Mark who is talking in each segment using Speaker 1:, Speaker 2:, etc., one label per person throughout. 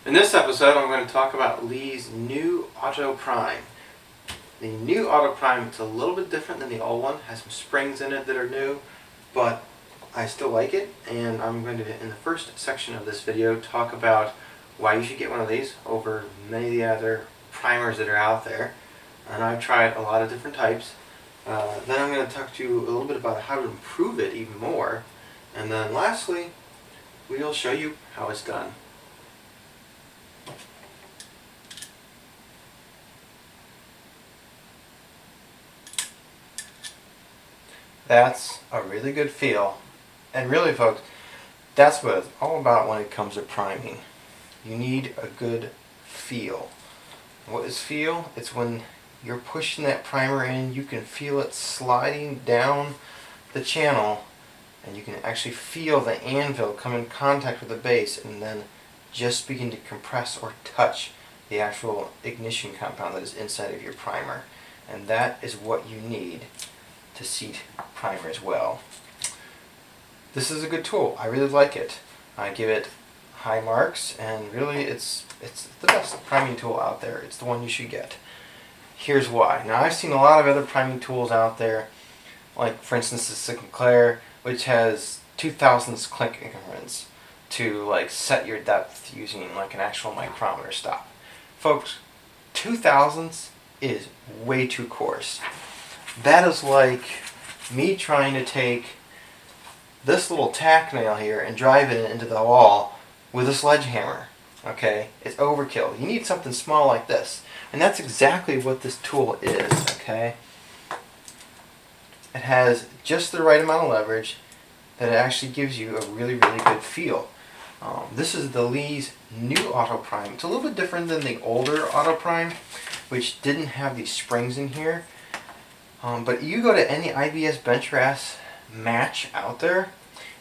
Speaker 1: In this episode, I'm going to talk about Lee's new Auto Prime. The new Auto Prime is a little bit different than the old one. It has some springs in it that are new, but I still like it. And I'm going to, in the first section of this video, talk about why you should get one of these over many of the other primers that are out there. And I've tried a lot of different types. Then I'm going to talk to you a little bit about how to improve it even more. And then lastly, we'll show you how it's done. That's a really good feel. And really, folks, that's what it's all about when it comes to priming. You need a good feel. What is feel? It's when you're pushing that primer in, you can feel it sliding down the channel, and you can actually feel the anvil come in contact with the base and then just begin to compress or touch the actual ignition compound that is inside of your primer. And that is what you need to seat primers well. This is a good tool. I really like it. I give it high marks, and really it's the best priming tool out there. It's the one you should get. Here's why. Now, I've seen a lot of other priming tools out there, like for instance the Sinclair, which has 2/1000 click increments to like set your depth using like an actual micrometer stop. Folks, 2/1000 is way too coarse. That is like me trying to take this little tack nail here and drive it into the wall with a sledgehammer. Okay? It's overkill. You need something small like this. And that's exactly what this tool is. Okay? It has just the right amount of leverage that it actually gives you a really, really good feel. This is the Lee's new Auto Prime. It's a little bit different than the older Auto Prime, which didn't have these springs in here. But you go to any IBS bench press match out there,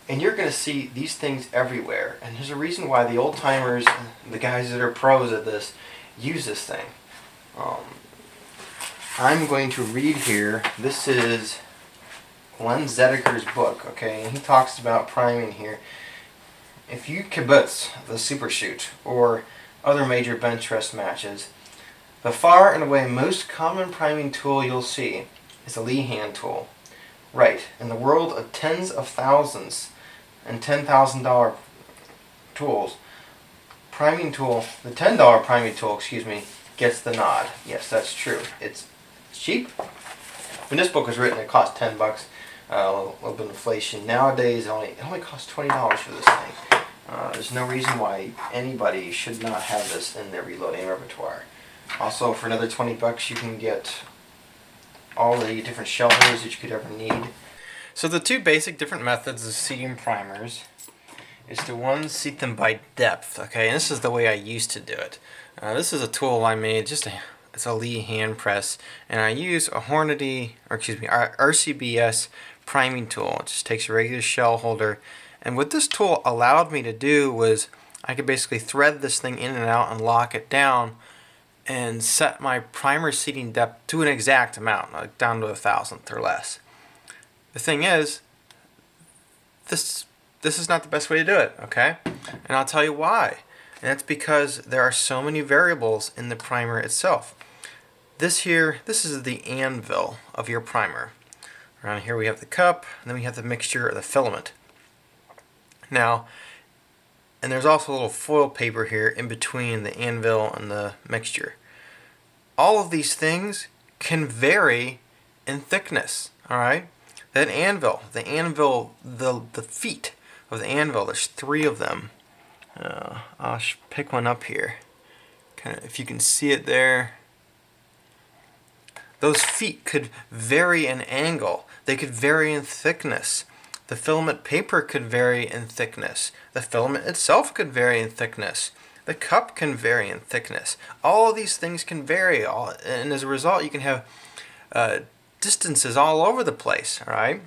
Speaker 1: and you're going to see these things everywhere. And there's a reason why the old timers, the guys that are pros at this, use this thing. I'm going to read here. This is Glenn Zedeker's book, okay? And he talks about priming here. If you kibitz the Super Shoot or other major bench press matches, the far and away most common priming tool you'll see is a Lee hand tool. Right, in the world of tens of thousands and $10,000 tools, priming tool, the $10 priming tool, gets the nod. Yes, that's true. It's cheap. When this book was written, it cost $10. A little bit of inflation. Nowadays, it only costs $20 for this thing. There's no reason why anybody should not have this in their reloading repertoire. Also, for another $20, you can get all the different shell holes that you could ever need. So the two basic different methods of seating primers is to one, seat them by depth. Okay, and this is the way I used to do it. This is a tool I made. It's a Lee hand press, and I use a RCBS priming tool. It just takes a regular shell holder, and what this tool allowed me to do was I could basically thread this thing in and out and lock it down and set my primer seating depth to an exact amount, like down to 1,000th or less. The thing is, this is not the best way to do it, okay? And I'll tell you why. And that's because there are so many variables in the primer itself. This is the anvil of your primer. Around here we have the cup, and then we have the mixture or the filament. Now, and there's also a little foil paper here in between the anvil and the mixture. All of these things can vary in thickness, alright? The feet of the anvil, there's 3 of them. I'll pick one up here. Kind of, if you can see it there. Those feet could vary in angle. They could vary in thickness. The filament paper could vary in thickness. The filament itself could vary in thickness. The cup can vary in thickness. All of these things can vary, and as a result, you can have distances all over the place. All right.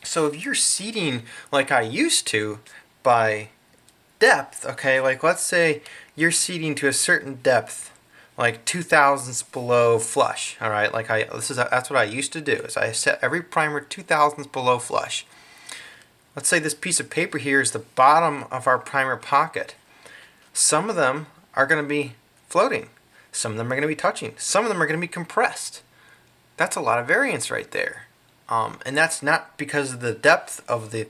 Speaker 1: So if you're seating like I used to by depth, okay, like let's say you're seating to a certain depth, like 2/1000 below flush. All right, that's what I used to do. Is I set every primer 2/1000 below flush. Let's say this piece of paper here is the bottom of our primer pocket. Some of them are going to be floating. Some of them are going to be touching. Some of them are going to be compressed. That's a lot of variance right there. And that's not because of the depth of the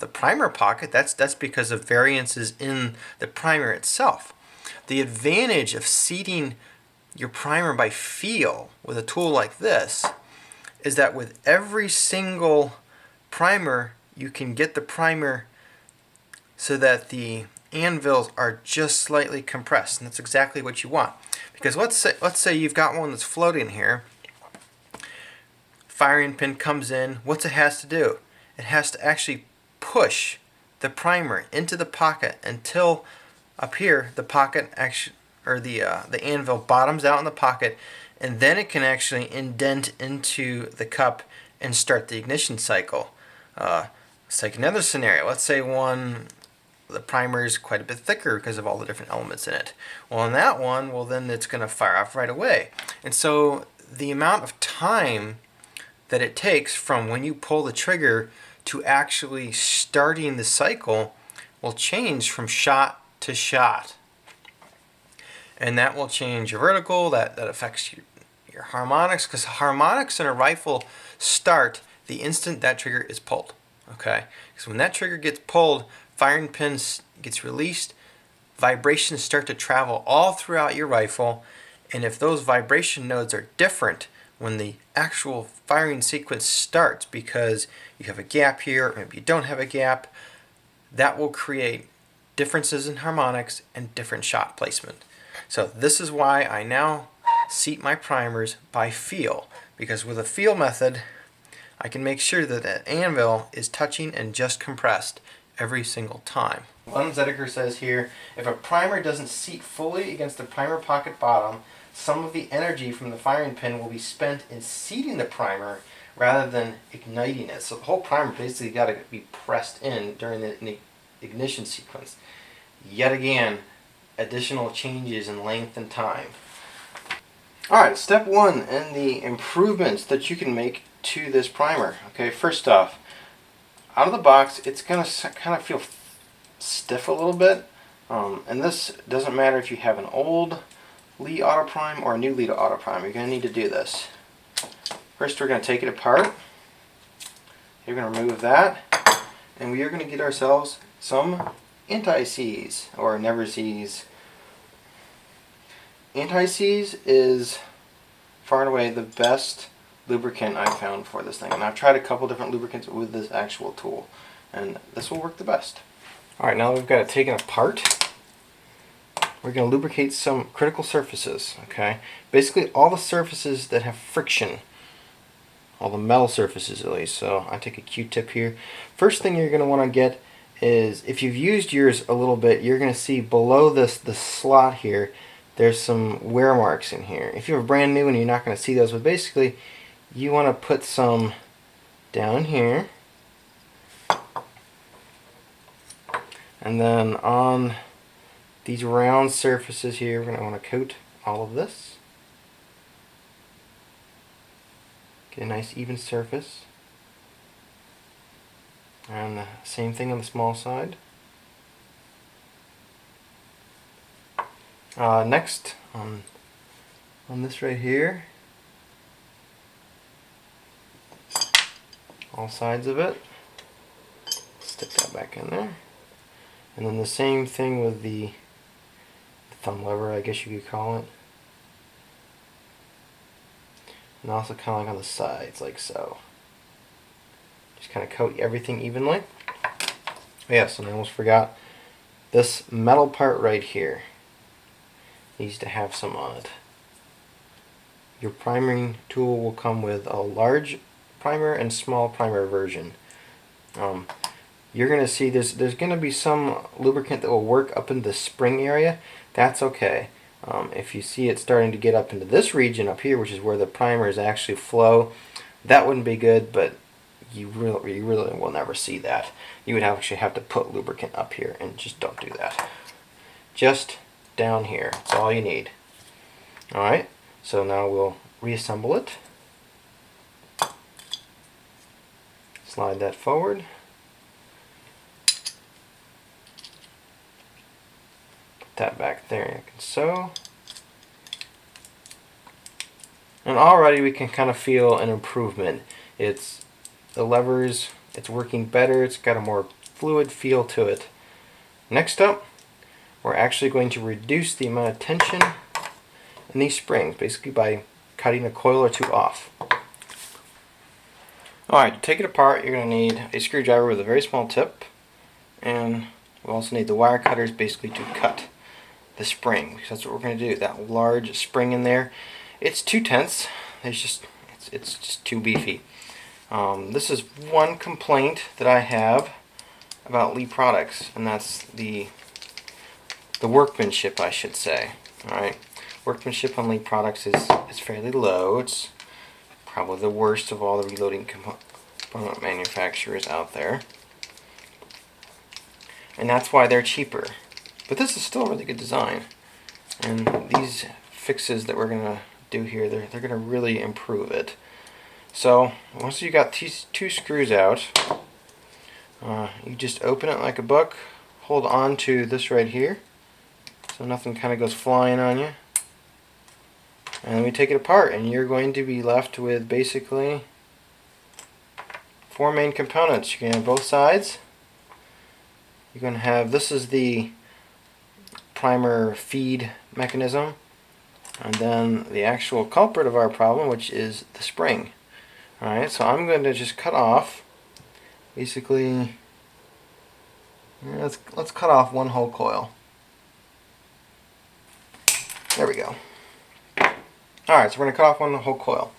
Speaker 1: primer pocket. That's because of variances in the primer itself. The advantage of seating your primer by feel with a tool like this is that with every single primer, you can get the primer so that the anvils are just slightly compressed, and that's exactly what you want. Because let's say you've got one that's floating here. Firing pin comes in. What's it has to do? It has to actually push the primer into the pocket until up here the pocket actually, or the anvil bottoms out in the pocket, and then it can actually indent into the cup and start the ignition cycle. Let's take another scenario. Let's say the primer is quite a bit thicker because of all the different elements in it. Well, in that one, then it's going to fire off right away. And so the amount of time that it takes from when you pull the trigger to actually starting the cycle will change from shot to shot. And that will change your vertical, that affects your harmonics, because harmonics in a rifle start the instant that trigger is pulled. Okay? Because when that trigger gets pulled, firing pin gets released, vibrations start to travel all throughout your rifle, and if those vibration nodes are different when the actual firing sequence starts, because you have a gap here, or maybe you don't have a gap, that will create differences in harmonics and different shot placement. So this is why I now seat my primers by feel, because with a feel method, I can make sure that that anvil is touching and just compressed every single time. One Zediker says here, if a primer doesn't seat fully against the primer pocket bottom, some of the energy from the firing pin will be spent in seating the primer rather than igniting it. So the whole primer basically got to be pressed in during the ignition sequence. Yet again, additional changes in length and time. Alright, step one and the improvements that you can make to this primer. Okay, first off, out of the box, it's going to kind of feel stiff a little bit. And this doesn't matter if you have an old Lee Auto Prime or a new Lee Auto Prime. You're going to need to do this. First, we're going to take it apart. You're going to remove that. And we are going to get ourselves some anti-seize or never seize. Anti-seize is far and away the best lubricant I've found for this thing. And I've tried a couple different lubricants with this actual tool. And this will work the best. Alright, now we've got it taken apart. We're going to lubricate some critical surfaces. Okay, basically all the surfaces that have friction. All the metal surfaces at least. So I take a Q-tip here. First thing you're going to want to get is, if you've used yours a little bit, you're going to see below the slot here, there's some wear marks in here. If you have a brand new one, you're not going to see those, but basically you want to put some down here, and then on these round surfaces here, we're going to want to coat all of this. Get a nice even surface. And the same thing on the small side. Next, on this right here, all sides of it, stick that back in there. And then the same thing with the thumb lever, I guess you could call it. And also kind of like on the sides, like so. Just kind of coat everything evenly. Yes, and I almost forgot, this metal part right here needs to have some on it. Your priming tool will come with a large primer and small primer version. You're going to see there's going to be some lubricant that will work up in the spring area. That's okay. If you see it starting to get up into this region up here, which is where the primers actually flow, that wouldn't be good, but you really will never see that. You would actually have to put lubricant up here, and just don't do that. Just down here. That's all you need. Alright, so now we'll reassemble it. Slide that forward. Put that back there like so. And already we can kind of feel an improvement. It's the levers, it's working better, it's got a more fluid feel to it. Next up, we're actually going to reduce the amount of tension in these springs, basically by cutting a coil or two off. Alright, to take it apart, you're going to need a screwdriver with a very small tip, and we'll also need the wire cutters basically to cut the spring, because that's what we're going to do. That large spring in there, it's too tense. It's just too beefy. This is one complaint that I have about Lee products, and that's the workmanship, I should say. Alright, workmanship on Lee products is fairly low. It's probably the worst of all the reloading component manufacturers out there. And that's why they're cheaper. But this is still a really good design. And these fixes that we're going to do here, they're going to really improve it. So once you got these two screws out, you just open it like a book, hold on to this right here so nothing kind of goes flying on you, and then we take it apart, and you're going to be left with basically four main components. You're going to have both sides. You're going to have, this is the primer feed mechanism, and then the actual culprit of our problem, which is the spring. Alright, so I'm going to just cut off, basically, let's cut off one whole coil. There we go. Alright, so we're going to cut off one whole coil.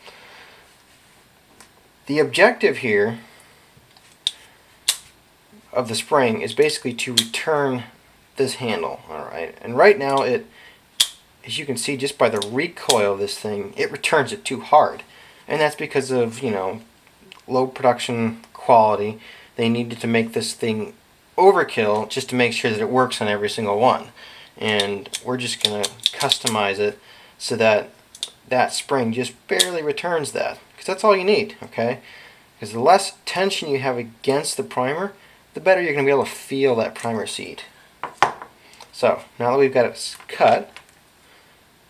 Speaker 1: The objective here of the spring is basically to return this handle. Alright, and right now it, as you can see just by the recoil of this thing, it returns it too hard. And that's because of, low production quality. They needed to make this thing overkill just to make sure that it works on every single one. And we're just going to customize it so that that spring just barely returns that. Because that's all you need, okay? Because the less tension you have against the primer, the better you're going to be able to feel that primer seat. So, now that we've got it cut,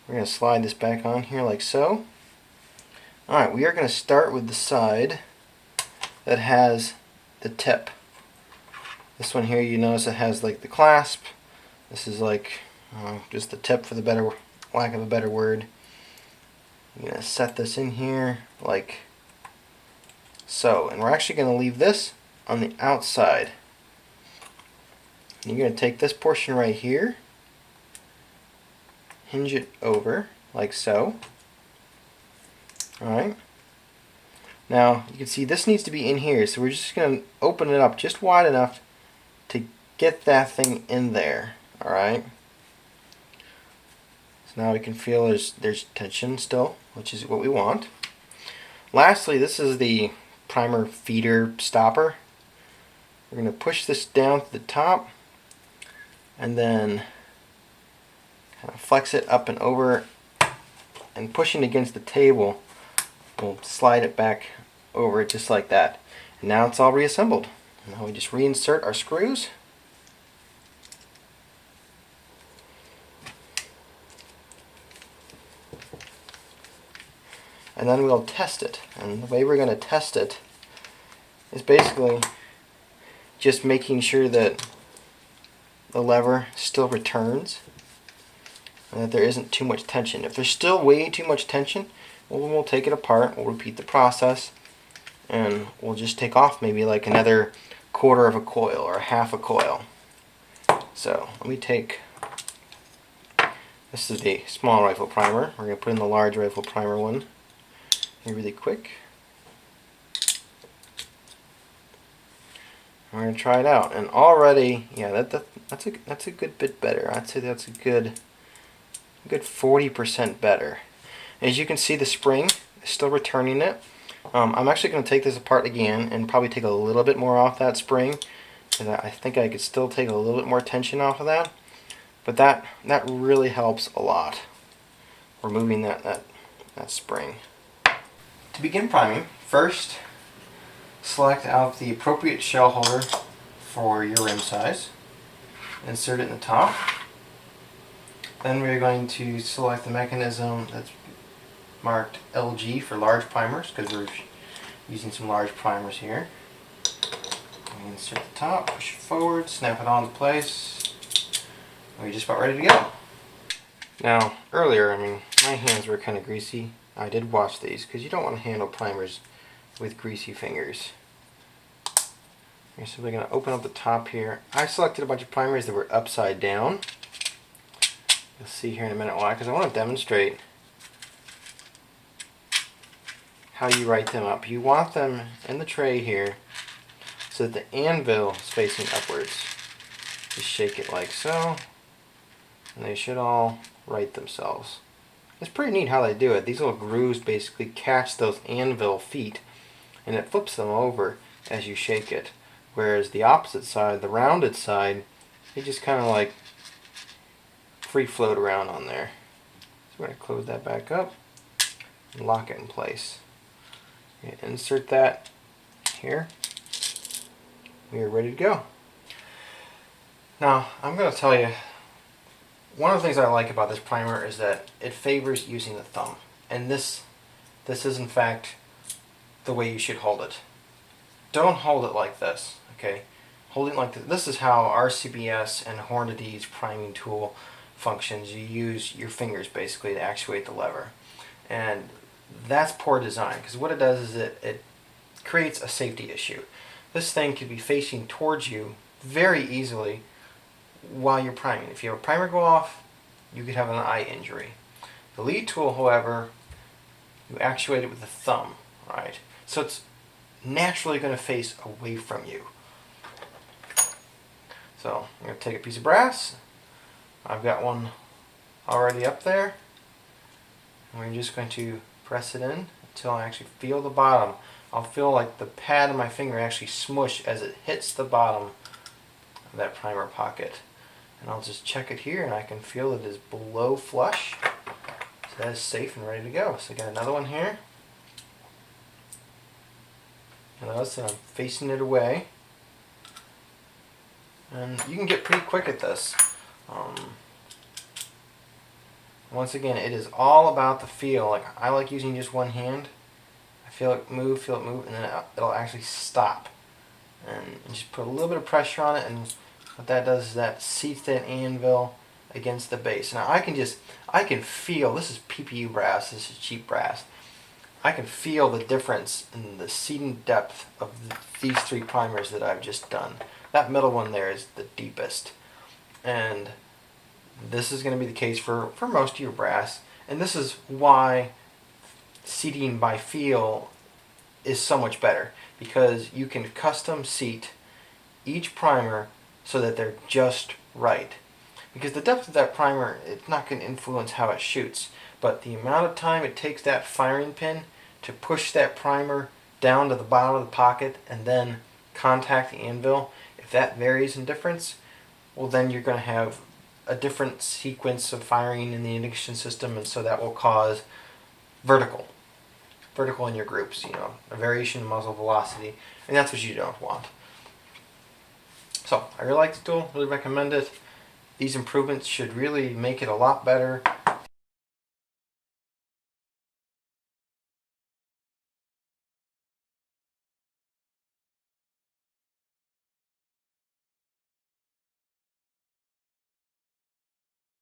Speaker 1: we're going to slide this back on here like so. Alright, we are going to start with the side that has the tip. This one here, you notice it has like the clasp. This is like just the tip, for the lack of a better word. I'm going to set this in here like so, and we're actually going to leave this on the outside. You're going to take this portion right here, hinge it over like so. Alright, now you can see this needs to be in here, so we're just going to open it up just wide enough to get that thing in there. Alright, so now we can feel there's tension still, which is what we want. Lastly, this is the primer feeder stopper. We're going to push this down to the top and then kind of flex it up and over, and pushing against the table we'll slide it back over just like that. And now it's all reassembled. Now we just reinsert our screws. And then we'll test it. And the way we're going to test it is basically just making sure that the lever still returns and that there isn't too much tension. If there's still way too much tension, well, we'll take it apart, we'll repeat the process, and we'll just take off maybe like another quarter of a coil or half a coil. So let me take, this is the small rifle primer. We're going to put in the large rifle primer one here really quick. We're going to try it out, and already, yeah, that's a good bit better. I'd say that's a good 40% better. As you can see, the spring is still returning it. I'm actually going to take this apart again and probably take a little bit more off that spring, because I think I could still take a little bit more tension off of that. But that really helps a lot, removing that spring. To begin priming, first select out the appropriate shell holder for your rim size. Insert it in the top. Then we're going to select the mechanism that's marked LG for large primers, because we're using some large primers here. We insert the top, push it forward, snap it onto place, and we're just about ready to go. Now, earlier, my hands were kind of greasy. I did wash these, because you don't want to handle primers with greasy fingers. You're simply going to open up the top here. I selected a bunch of primers that were upside down. You'll see here in a minute why, because I want to demonstrate how you write them up. You want them in the tray here so that the anvil is facing upwards. Just shake it like so, and they should all right themselves. It's pretty neat how they do it. These little grooves basically catch those anvil feet, and it flips them over as you shake it. Whereas the opposite side, the rounded side, they just kind of like free float around on there. So we're going to close that back up and lock it in place. Insert that here. We are ready to go. Now, I'm going to tell you, one of the things I like about this primer is that it favors using the thumb. And this is in fact the way you should hold it. Don't hold it like this, okay? Holding like this. This is how RCBS and Hornady's priming tool functions. You use your fingers basically to actuate the lever. And that's poor design, because what it does is it creates a safety issue. This thing could be facing towards you very easily while you're priming. If you have a primer go off, you could have an eye injury. The lead tool, however, you actuate it with the thumb, right? So it's naturally going to face away from you. So I'm going to take a piece of brass. I've got one already up there. And we're just going to press it in until I actually feel the bottom. I'll feel like the pad of my finger actually smush as it hits the bottom of that primer pocket. And I'll just check it here, and I can feel it is below flush. So that is safe and ready to go. So I got another one here. And notice that I'm facing it away. And you can get pretty quick at this. Once again, it is all about the feel. Like, I like using just one hand. I feel it move, and then it'll actually stop. And just put a little bit of pressure on it, and what that does is that seats that anvil against the base. Now I can feel, this is PPU brass, this is cheap brass. I can feel the difference in the seating depth of these three primers that I've just done. That middle one there is the deepest. And this is going to be the case for most of your brass. And this is why seating by feel is so much better, because you can custom seat each primer so that they're just right. Because the depth of that primer, it's not going to influence how it shoots, but the amount of time it takes that firing pin to push that primer down to the bottom of the pocket and then contact the anvil, if that varies in difference, well then you're going to have a different sequence of firing in the ignition system, and so that will cause vertical in your groups, a variation in muzzle velocity, and that's what you don't want. So I really like the tool, really recommend it. These improvements should really make it a lot better